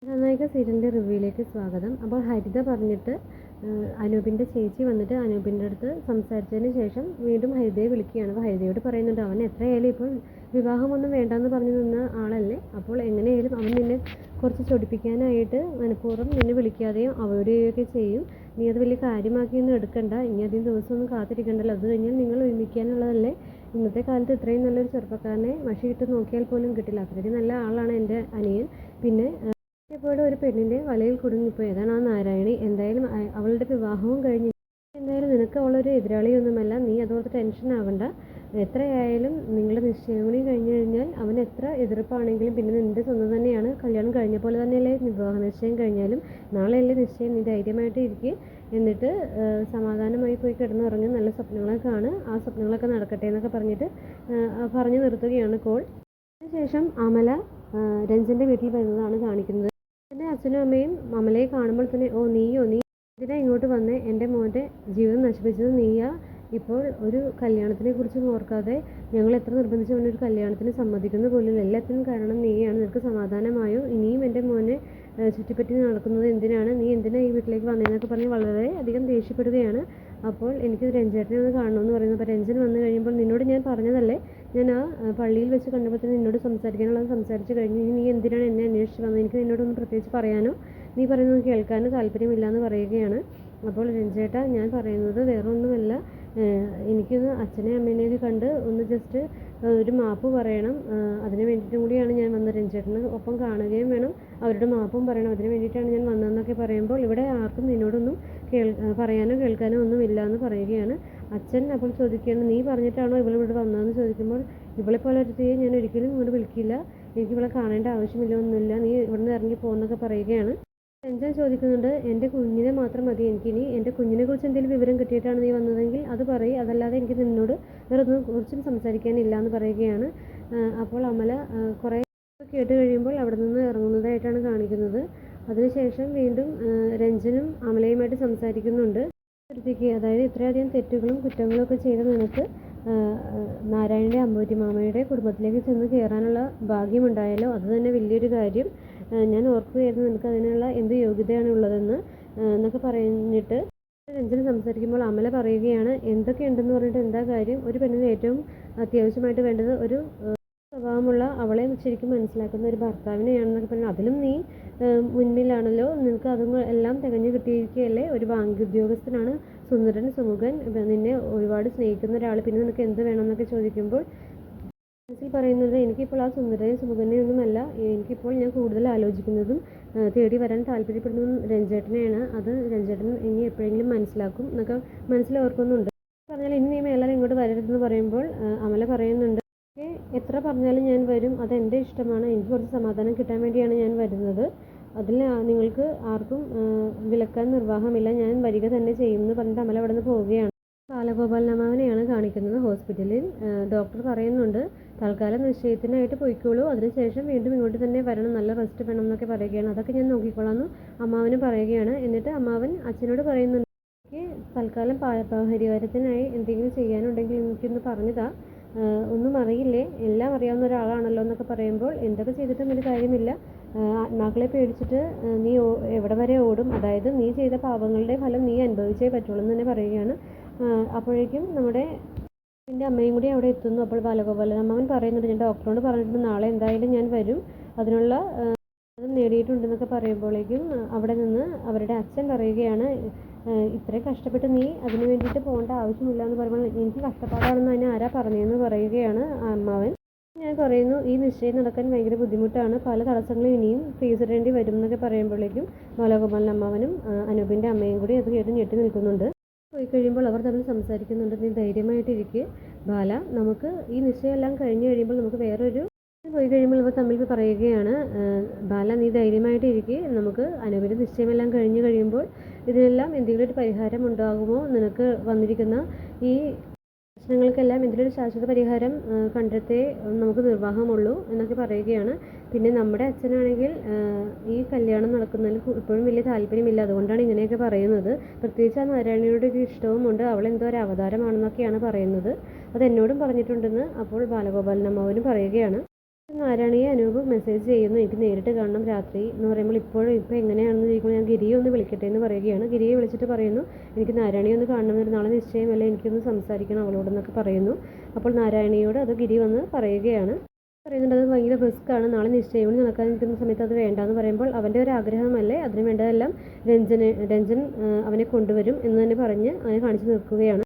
കഥാനായിക സീരിയലിൻ്റെ റിവ്യൂയിലേക്ക് സ്വാഗതം. അപ്പോൾ ഹരിത പറഞ്ഞിട്ട് അനൂപിൻ്റെ ചേച്ചി വന്നിട്ട് അനൂപിൻ്റെ അടുത്ത് സംസാരിച്ചതിന് ശേഷം വീണ്ടും ഹരിതയെ വിളിക്കുകയാണ്. അപ്പോൾ ഹരിതയോട് പറയുന്നുണ്ട്, അവൻ എത്രയായാലും ഇപ്പോൾ വിവാഹമൊന്നും വേണ്ടാന്ന് പറഞ്ഞു നിന്ന ആളല്ലേ, അപ്പോൾ എങ്ങനെയായാലും അവൻ നിന്നെ കുറച്ച് ചൊടിപ്പിക്കാനായിട്ട് മനഃപൂർവ്വം നിന്നെ വിളിക്കാതെയും അവോയ്ഡ് ചെയ്യുകയൊക്കെ ചെയ്യും. നീ അത് വലിയ കാര്യമാക്കിയൊന്നും എടുക്കണ്ട, ഇനി അധികം ദിവസമൊന്നും കാത്തിരിക്കണ്ടല്ലോ, അത് കഴിഞ്ഞാൽ നിങ്ങൾ ഒരുമിക്കാനുള്ളതല്ലേ. ഇന്നത്തെ കാലത്ത് ഇത്രയും നല്ലൊരു ചെറുപ്പക്കാരനെ മഷിയിട്ട് നോക്കിയാൽ പോലും കിട്ടില്ല, അത്രയ്ക്ക് നല്ല ആളാണ് എൻ്റെ അനിയൻ. പിന്നെ ഇതേപോലെ ഒരു പെണ്ണിൻ്റെ വലയിൽ കുടുങ്ങിപ്പോയി, അതാണ് ആ നാരായണി. എന്തായാലും അവളുടെ വിവാഹവും കഴിഞ്ഞ് എന്തായാലും നിനക്ക് അവളൊരു എതിരാളിയൊന്നുമല്ല, നീ അതോർത്ത് ടെൻഷൻ ആവണ്ട. എത്രയായാലും നിങ്ങളുടെ നിശ്ചയം കൂടി കഴിഞ്ഞ് കഴിഞ്ഞാൽ അവൻ എത്ര എതിർപ്പാണെങ്കിലും പിന്നെ നിൻ്റെ സ്വന്തം തന്നെയാണ്. കല്യാണം കഴിഞ്ഞ പോലെ തന്നെയല്ലേ വിവാഹ നിശ്ചയം കഴിഞ്ഞാലും, നാളെയല്ലേ നിശ്ചയം, നീ ധൈര്യമായിട്ട് ഇരിക്കുക. എന്നിട്ട് സമാധാനമായി പോയി കിടന്നുറങ്ങി നല്ല സ്വപ്നങ്ങളൊക്കെ കാണുക, ആ സ്വപ്നങ്ങളൊക്കെ നടക്കട്ടെ എന്നൊക്കെ പറഞ്ഞിട്ട് പറഞ്ഞു നിർത്തുകയാണ് കോൾ. അതിനുശേഷം അമല രഞ്ജൻ്റെ വീട്ടിൽ വരുന്നതാണ് കാണിക്കുന്നത്. എൻ്റെ അച്ഛനും അമ്മയും അമലയെ കാണുമ്പോൾ തന്നെ, ഓ നീയോ, നീ എന്തിനാ ഇങ്ങോട്ട് വന്നേ, എൻ്റെ മോൻ്റെ ജീവിതം നശിപ്പിച്ചത് നീയാ, ഇപ്പോൾ ഒരു കല്യാണത്തിനെ കുറിച്ച് ഓർക്കാതെ ഞങ്ങൾ എത്ര നിർബന്ധിച്ച് അവനൊരു കല്യാണത്തിന് സമ്മതിക്കുന്ന പോലും എല്ലാത്തിനും കാരണം നീയാണ്. നിനക്ക് സമാധാനമായോ, ഇനിയും എൻ്റെ മോനെ ചുറ്റിപ്പറ്റി നടക്കുന്നത് എന്തിനാണ്, നീ എന്തിനാ ഈ വീട്ടിലേക്ക് വന്നതെന്നൊക്കെ പറഞ്ഞ് വളരെ അധികം ദേഷ്യപ്പെടുകയാണ്. അപ്പോൾ എനിക്ക് രഞ്ജേട്ടനെ ഒന്ന് കാണണമെന്ന് പറയുന്നത്. അപ്പോൾ രഞ്ജൻ വന്നു കഴിയുമ്പോൾ, നിന്നോട് ഞാൻ പറഞ്ഞതല്ലേ, ഞാൻ ആ പള്ളിയിൽ വെച്ച് കണ്ടപ്പോൾ തന്നെ നിന്നോട് സംസാരിക്കാനുള്ളത് സംസാരിച്ച് കഴിഞ്ഞു, ഇനി നീ എന്തിനാണ് എന്നെ അന്വേഷിച്ച് വന്നത്, എനിക്ക് നിന്നോടൊന്നും പ്രത്യേകിച്ച് പറയാനോ നീ പറയുന്നത് കേൾക്കാനോ താല്പര്യമില്ല എന്ന് പറയുകയാണ്. അപ്പോൾ രഞ്ജേട്ടാ, ഞാൻ പറയുന്നത് വേറെ ഒന്നുമല്ല, എനിക്കൊന്ന് അച്ഛനെയും അമ്മേനെയൊക്കെ കണ്ട് ഒന്ന് ജസ്റ്റ് ഒരു മാപ്പ് പറയണം, അതിന് വേണ്ടിയിട്ടും കൂടിയാണ് ഞാൻ വന്നത്. രഞ്ജേട്ടന് ഒപ്പം കാണുകയും വേണം, അവരുടെ മാപ്പും പറയണം, അതിന് വേണ്ടിയിട്ടാണ് ഞാൻ വന്നതെന്നൊക്കെ പറയുമ്പോൾ, ഇവിടെ ആർക്കും നിന്നോടൊന്നും പറയാനോ കേൾക്കാനോ ഒന്നും ഇല്ല എന്ന് പറയുകയാണ്. അച്ഛൻ അപ്പോൾ ചോദിക്കുകയാണ്, നീ പറഞ്ഞിട്ടാണോ ഇവളിവിടെ വന്നതെന്ന് ചോദിക്കുമ്പോൾ, ഇവളെ പോലെ ഒരുത്തിയെ ഞാൻ ഒരിക്കലും ഇങ്ങോട്ട് വിളിക്കില്ല, എനിക്ക് ഇവളെ കാണേണ്ട ആവശ്യമില്ല, ഒന്നുമില്ല, നീ ഇവിടുന്ന് ഇറങ്ങി പോകുന്നൊക്കെ പറയുകയാണ്. രഞ്ജൻ ചോദിക്കുന്നുണ്ട്, എൻ്റെ കുഞ്ഞിനെ മാത്രം മതി എനിക്കിനി, എൻ്റെ കുഞ്ഞിനെ കുറിച്ച് എന്തെങ്കിലും വിവരം കിട്ടിയിട്ടാണ് നീ വന്നതെങ്കിൽ അത് പറയും, അതല്ലാതെ എനിക്ക് നിന്നോട് വേറെ ഒന്നും കുറിച്ചും സംസാരിക്കാനില്ല എന്ന് പറയുകയാണ്. അപ്പോൾ അമല കുറേ കേട്ട് കഴിയുമ്പോൾ അവിടെ നിന്ന് ഇറങ്ങുന്നതായിട്ടാണ് കാണിക്കുന്നത്. അതിനുശേഷം വീണ്ടും രഞ്ജനും അമലയുമായിട്ട് സംസാരിക്കുന്നുണ്ട്. അതായത് ഇത്രയധികം തെറ്റുകളും കുറ്റങ്ങളും ഒക്കെ ചെയ്ത നിനക്ക് നാരായണൻ്റെ അമ്പൂറ്റി മാമയുടെ കുടുംബത്തിലേക്ക് ചെന്ന് കയറാനുള്ള ഭാഗ്യമുണ്ടായാലോ, അത് തന്നെ വലിയൊരു കാര്യം. ഞാൻ ഓർക്കുകയായിരുന്നു നിനക്ക് അതിനുള്ള എന്ത് യോഗ്യതയാണ് ഉള്ളതെന്ന് എന്നൊക്കെ പറഞ്ഞിട്ട് രഞ്ജന സംസാരിക്കുമ്പോൾ അമല പറയുകയാണ്, എന്തൊക്കെയുണ്ടെന്ന് പറഞ്ഞിട്ട് എന്താ കാര്യം, ഒരു പെണ്ണിന് ഏറ്റവും അത്യാവശ്യമായിട്ട് വേണ്ടത് ഒരു സ്വഭാവമുള്ള, അവളെ ശരിക്കും മനസ്സിലാക്കുന്ന ഒരു ഭർത്താവിനെയാണെന്നൊക്കെ പറഞ്ഞു. അതിലും നീ മുൻപിലാണല്ലോ, നിനക്ക് അതും എല്ലാം തികഞ്ഞു കിട്ടിയിരിക്കുകയല്ലേ, ഒരു ബാങ്ക് ഉദ്യോഗസ്ഥനാണ്, സുന്ദരൻ സുമുഖൻ, നിന്നെ ഒരുപാട് സ്നേഹിക്കുന്ന ഒരാൾ, പിന്നെ നിനക്ക് എന്ത് വേണമെന്നൊക്കെ ചോദിക്കുമ്പോൾ മനസ്സിൽ പറയുന്നത്, എനിക്കിപ്പോൾ ആ സുന്ദരനെ സുമുഖനെ ഒന്നുമല്ല, എനിക്കിപ്പോൾ ഞാൻ കൂടുതൽ ആലോചിക്കുന്നതും തേടി വരാൻ താല്പര്യപ്പെടുന്നതും രഞ്ജേട്ടനെയാണ്, അത് രഞ്ജേട്ടൻ ഇനി എപ്പോഴെങ്കിലും മനസ്സിലാക്കും എന്നൊക്കെ മനസ്സിലോർക്കുന്നുണ്ട്. പറഞ്ഞാൽ ഇനി നീ മേലാൽ ഇങ്ങോട്ട് വരരുതെന്ന് പറയുമ്പോൾ അമല പറയുന്നുണ്ട്, എത്ര പറഞ്ഞാലും ഞാൻ വരും, അതെൻ്റെ ഇഷ്ടമാണ്, എനിക്ക് കുറച്ച് സമാധാനം കിട്ടാൻ വേണ്ടിയാണ് ഞാൻ വരുന്നത്, അതിൽ നിങ്ങൾക്ക് ആർക്കും വിലക്കാൻ നിർവാഹമില്ല, ഞാൻ വരിക തന്നെ ചെയ്യുമെന്ന് പറഞ്ഞിട്ട് അമല അവിടെ നിന്ന് പോവുകയാണ്. ബാലഗോപാലനമാവനെയാണ് കാണിക്കുന്നത്. ഹോസ്പിറ്റലിൽ ഡോക്ടർ പറയുന്നുണ്ട്, തൽക്കാലം നിശ്ചയത്തിനായിട്ട് പോയിക്കോളൂ, അതിനുശേഷം വീണ്ടും ഇങ്ങോട്ട് തന്നെ വരണം, നല്ല റെസ്റ്റ് വേണം എന്നൊക്കെ പറയുകയാണ്. അതൊക്കെ ഞാൻ നോക്കിക്കോളാമെന്ന് അമ്മാവന് പറയുകയാണ്. എന്നിട്ട് അമ്മാവൻ അച്ഛനോട് പറയുന്നുണ്ട്, എനിക്ക് തൽക്കാലം പരിഹാരത്തിനായി എന്തെങ്കിലും ചെയ്യാനുണ്ടെങ്കിൽ എനിക്കൊന്ന് പറഞ്ഞതാ, ഒന്നും അറിയില്ലേ, എല്ലാം അറിയാവുന്ന ഒരാളാണല്ലോ എന്നൊക്കെ പറയുമ്പോൾ, എന്തൊക്കെ ചെയ്തിട്ടും ഒരു കാര്യമില്ല, ആത്മാക്കളെ പേടിച്ചിട്ട് നീ എവിടെ വരെ ഓടും, അതായത് നീ ചെയ്ത പാപങ്ങളുടെ ഫലം നീ അനുഭവിച്ചേ പറ്റുള്ളൂ എന്ന് തന്നെ പറയുകയാണ്. അപ്പോഴേക്കും നമ്മുടെ എൻ്റെ അമ്മയും കൂടി അവിടെ എത്തുന്നു. അപ്പോൾ ബാലഗോപാലൻ അമ്മാവൻ പറയുന്നുണ്ട്, ഞാൻ ഡോക്ടറോട് പറഞ്ഞിട്ടുണ്ട്, നാളെ എന്തായാലും ഞാൻ വരും, അതിനുള്ള അത് നേടിയിട്ടുണ്ടെന്നൊക്കെ പറയുമ്പോഴേക്കും അവിടെ നിന്ന് അവരുടെ അച്ഛൻ പറയുകയാണ്, ഇത്രയും കഷ്ടപ്പെട്ട് നീ അതിന് വേണ്ടിയിട്ട് പോകേണ്ട ആവശ്യമില്ല എന്ന് പറയുമ്പോൾ, എനിക്ക് കഷ്ടപ്പാടാണെന്ന് അതിന് ആരാ പറഞ്ഞതെന്ന് പറയുകയാണ് അമ്മാവൻ. ഞാൻ പറയുന്നു, ഈ നിശ്ചയം നടക്കാൻ ഭയങ്കര ബുദ്ധിമുട്ടാണ്, പല തടസ്സങ്ങളും ഇനിയും ഫേസ് ചെയ്യേണ്ടി വരും എന്നൊക്കെ പറയുമ്പോഴേക്കും ബാലഗോപാലൻ അമ്മാവനും അനൂപിൻ്റെ അമ്മയും കൂടി അത് കേട്ട് ഞെട്ടി നിൽക്കുന്നുണ്ട്. പോയി കഴിയുമ്പോൾ അവർ തമ്മിൽ സംസാരിക്കുന്നുണ്ട്, നീ ധൈര്യമായിട്ടിരിക്കുക ബാല, നമുക്ക് ഈ നിശ്ചയം എല്ലാം കഴിഞ്ഞ് കഴിയുമ്പോൾ നമുക്ക് വേറൊരു പോയി കഴിയുമ്പോൾ ഇവർ തമ്മിൽ പറയുകയാണ്, ബാല നീ ധൈര്യമായിട്ടിരിക്കുക, നമുക്ക് അനൂപിൻ്റെ നിശ്ചയമെല്ലാം കഴിഞ്ഞ് കഴിയുമ്പോൾ ഇതിനെല്ലാം എന്തെങ്കിലും ഒരു പരിഹാരം ഉണ്ടാകുമോ, നിനക്ക് വന്നിരിക്കുന്ന ഈ പ്രശ്നങ്ങൾക്കെല്ലാം എന്തെങ്കിലും ഒരു ശാശ്വത പരിഹാരം കണ്ടെത്തേ നമുക്ക് നിർവാഹമുള്ളൂ എന്നൊക്കെ പറയുകയാണ്. പിന്നെ നമ്മുടെ അച്ഛനാണെങ്കിൽ ഈ കല്യാണം നടക്കുന്നതിൽ ഇപ്പോഴും വലിയ താല്പര്യമില്ല, അതുകൊണ്ടാണ് ഇങ്ങനെയൊക്കെ പറയുന്നത്, പ്രത്യേകിച്ച് ആ നാരായണിയോട് ഒരു ഇഷ്ടവുമുണ്ട്, അവളെന്തോ ഒരു അവതാരമാണെന്നൊക്കെയാണ് പറയുന്നത്, അത് എന്നോടും പറഞ്ഞിട്ടുണ്ടെന്ന് അപ്പോൾ ബാലഗോപാലൻ അമ്മാവനും പറയുകയാണ്. നാരായണിയെ അനൂപ് മെസ്സേജ് ചെയ്യുന്നു, എനിക്ക് നേരിട്ട് കാണണം രാത്രി എന്ന് പറയുമ്പോൾ ഇപ്പോൾ എങ്ങനെയാണെന്ന് ചോദിക്കുമ്പോൾ ഞാൻ ഗിരിയെ ഒന്ന് വിളിക്കട്ടെ എന്ന് പറയുകയാണ്. ഗിരിയെ വിളിച്ചിട്ട് പറയുന്നു, എനിക്ക് നാരായണിയെ ഒന്ന് കാണണമെന്നൊരു നാളെ നിശ്ചയമല്ല, എനിക്കൊന്ന് സംസാരിക്കണം അവളോടെന്നൊക്കെ പറയുന്നു. അപ്പോൾ നാരായണിയോട് അത് ഗിരി വന്ന് പറയുകയാണ്. പറയുന്നുണ്ട് അത് ഭയങ്കര റിസ്ക്കാണ്, നാളെ നിശ്ചയം നടക്കാൻ നിൽക്കുന്ന സമയത്ത് അത് വേണ്ടാന്ന് പറയുമ്പോൾ അവൻ്റെ ഒരു ആഗ്രഹമല്ലേ, അതിന് വേണ്ടതെല്ലാം രഞ്ജൻ അവനെ കൊണ്ടുവരും എന്ന് തന്നെ പറഞ്ഞ് അവനെ കാണിച്ചു നിൽക്കുകയാണ്.